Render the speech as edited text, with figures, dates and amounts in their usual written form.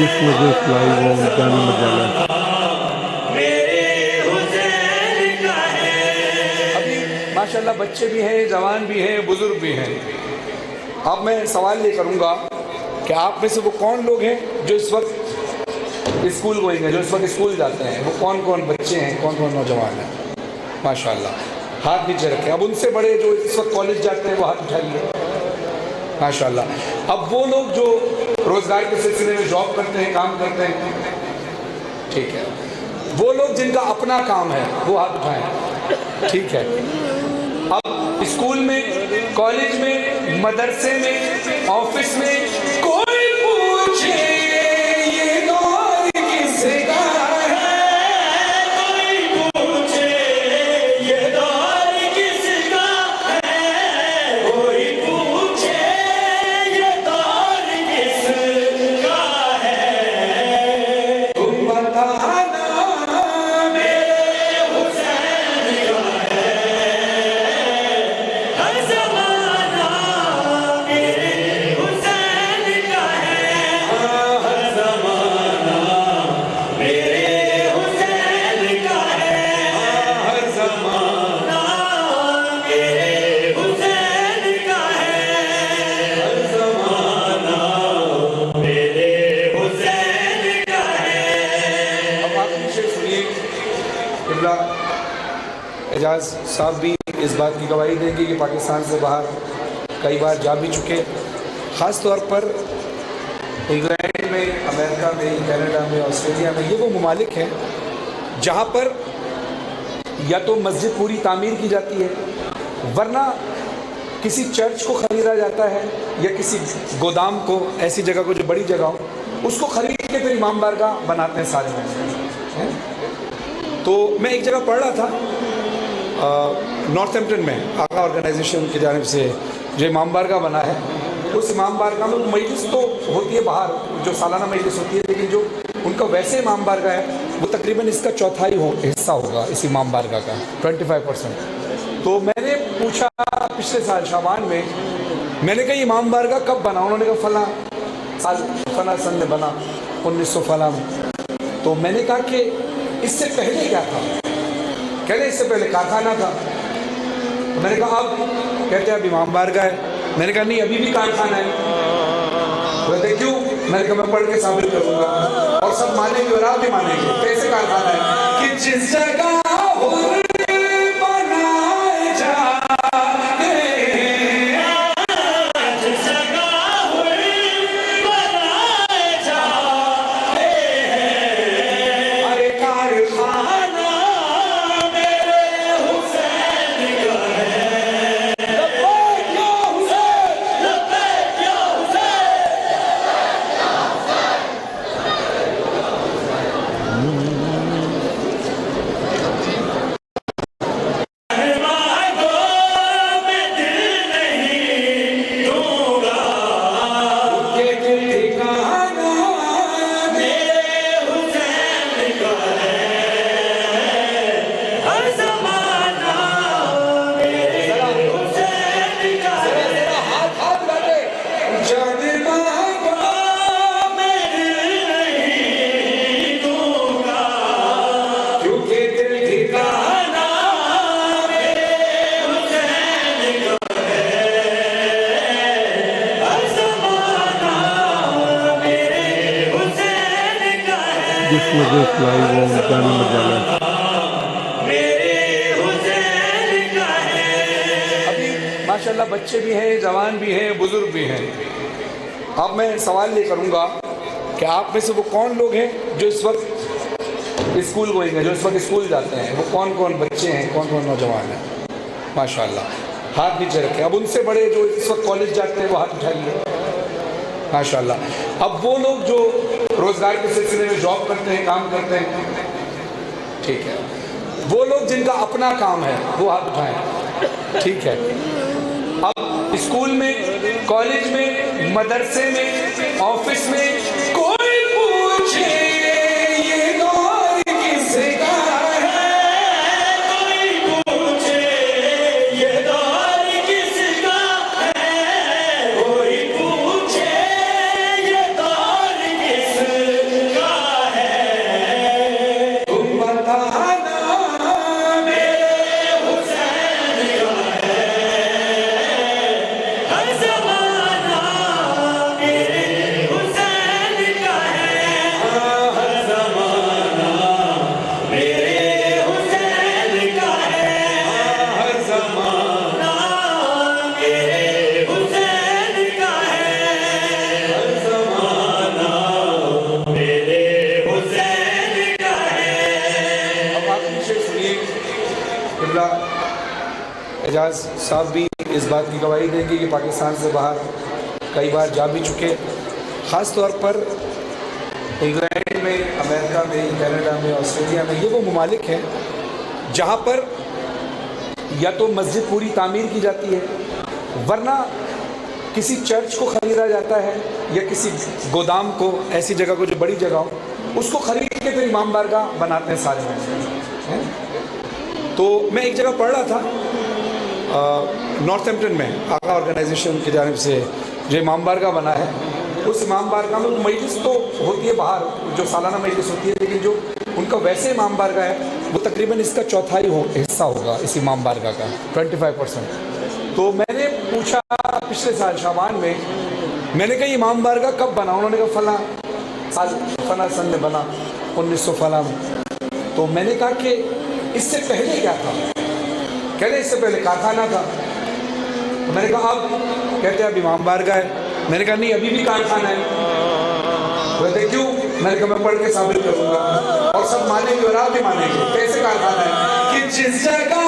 This was just live on Jan Majala. अभी माशाल्लाह बच्चे भी हैं, जवान भी हैं, बुजुर्ग भी हैं। अब मैं सवाल ये करूँगा कि आप में से वो कौन लोग हैं जो इस वक्त स्कूल गोइंग हैं, जो इस वक्त स्कूल जाते हैं, वो कौन कौन बच्चे हैं, कौन कौन नौजवान हैं? माशाल्लाह, हाथ नीचे रखें। अब उनसे बड़े जो इस वक्त कॉलेज जाते हैं वो हाथ उठाइए। माशाल्लाह। अब वो लोग जो रोज़गार के सिलसिले में जॉब करते हैं, काम करते हैं, ठीक है, वो लोग जिनका अपना काम है वो हाथ उठाएं, ठीक है। अब स्कूल में, कॉलेज में, मदरसे में, ऑफिस में कोई पूछे ये दौर किसका है, कोई पूछे ये दौर किसका है, कोई पूछे ये दौर किसका है, तुम बताना मेरे हुसैन का है, हर ज़माना मेरे हुसैन का है, हर ज़माना मेरे हुसैन का है, हर ज़माना मेरे हुसैन का है, हर ज़माना मेरे हुसैन का है। अब आप नीचे सुनिए, किबला एजाज साहब भी इस बात की गवाही देंगे कि पाकिस्तान से बाहर कई बार जा भी चुके, ख़ास तौर पर इंग्लैंड में, अमेरिका में, कनाडा में, ऑस्ट्रेलिया में। ये वो ममालिक हैं जहाँ पर या तो मस्जिद पूरी तामीर की जाती है, वरना किसी चर्च को ख़रीदा जाता है, या किसी गोदाम को, ऐसी जगह को जो बड़ी जगह हो, उसको ख़रीद के फिर इमाम बारगाह बनाते हैं सारे में। तो मैं एक जगह पढ़ रहा था नॉर्थएम्प्टन में, आका ऑर्गेनाइजेशन की जानिब से जो इमाम बारगाह बना है, उस इमाम बारगाह में मजलिस तो होती है बाहर, जो सालाना मजलिस होती है, लेकिन जो उनका वैसे इमाम बारगाह है वो तकरीबन इसका चौथाई हिस्सा होगा इस इमाम बारगाह का, 25%। तो मैंने पूछा पिछले साल शाबान में, मैंने कहा इमाम बारगाह कब बना? उन्होंने कहा फला साल, फला सन में बना, 1900 फला में। तो मैंने कहा कि इससे पहले क्या था? कहते इससे पहले कारखाना था। तो मैंने कहा अब? कहते अब इमाम बारगाह है। मैंने कहा नहीं, अभी भी कारखाना है। कहते क्यों? मैंने कहा मैं पढ़ के साबित करूँगा, और सब मानेंगे और आप भी मानेंगे। कैसे कारखाना है? कि जिस जगह This was just live on Jan Majala. अभी माशाल्लाह बच्चे भी हैं, जवान भी हैं, बुजुर्ग भी हैं। अब मैं सवाल ये करूँगा कि आप में से वो कौन लोग हैं जो इस वक्त स्कूल गोइंग हैं, जो इस वक्त स्कूल जाते हैं, वो कौन कौन बच्चे हैं, कौन कौन नौजवान हैं? माशाल्लाह, हाथ नीचे रखें। अब उनसे बड़े जो इस वक्त कॉलेज जाते हैं वो हाथ उठाइए। माशाल्लाह। अब वो लोग जो रोज़गार के सिलसिले में जॉब करते हैं, काम करते हैं, ठीक है, वो लोग जिनका अपना काम है वो हाथ उठाएं, ठीक है। अब स्कूल में, कॉलेज में, मदरसे में, ऑफिस में कोई पूछे ये दौर किसका है, कोई पूछे ये दौर किसका है, कोई पूछे ये दौर किसका से सुनिए। किबला एजाज साहब भी इस बात की गवाही देंगे कि पाकिस्तान से बाहर कई बार जा भी चुके, ख़ास तौर पर इंग्लैंड में, अमेरिका में, कनाडा में, ऑस्ट्रेलिया में। ये वो ममालिक हैं जहाँ पर या तो मस्जिद पूरी तामीर की जाती है, वरना किसी चर्च को ख़रीदा जाता है, या किसी गोदाम को, ऐसी जगह को जो बड़ी जगह हो, उसको ख़रीद के फिर इमाम बारगाह बनाते हैं सारे हैं। तो मैं एक जगह पढ़ रहा था नॉर्थएम्प्टन में, आका ऑर्गेनाइजेशन की जानिब से जो इमाम बारगाह बना है, उस इमाम बारगाह में मजलिस तो होती है बाहर, जो सालाना मजलिस होती है, लेकिन जो उनका वैसे इमाम बारगाह है वो तकरीबन इसका चौथाई हिस्सा होगा इस इमाम बारगाह का, 25%। तो मैंने पूछा पिछले साल शाबान में, मैंने कहा इमाम बारगाह कब बना? उन्होंने कहा फला साल, फला सन में बना, 1900 फला में। तो मैंने कहा कि इससे पहले क्या था? कहते इससे पहले कारखाना था। तो मैंने कहा अब? कहते अब इमाम बारगाह है। मैंने कहा नहीं, अभी भी कारखाना है। कहते क्यों? मैंने कहा मैं पढ़ के साबित करूँगा, और सब मानेंगे और आप भी मानेंगे। कैसे कारखाना है? कि जिस जगह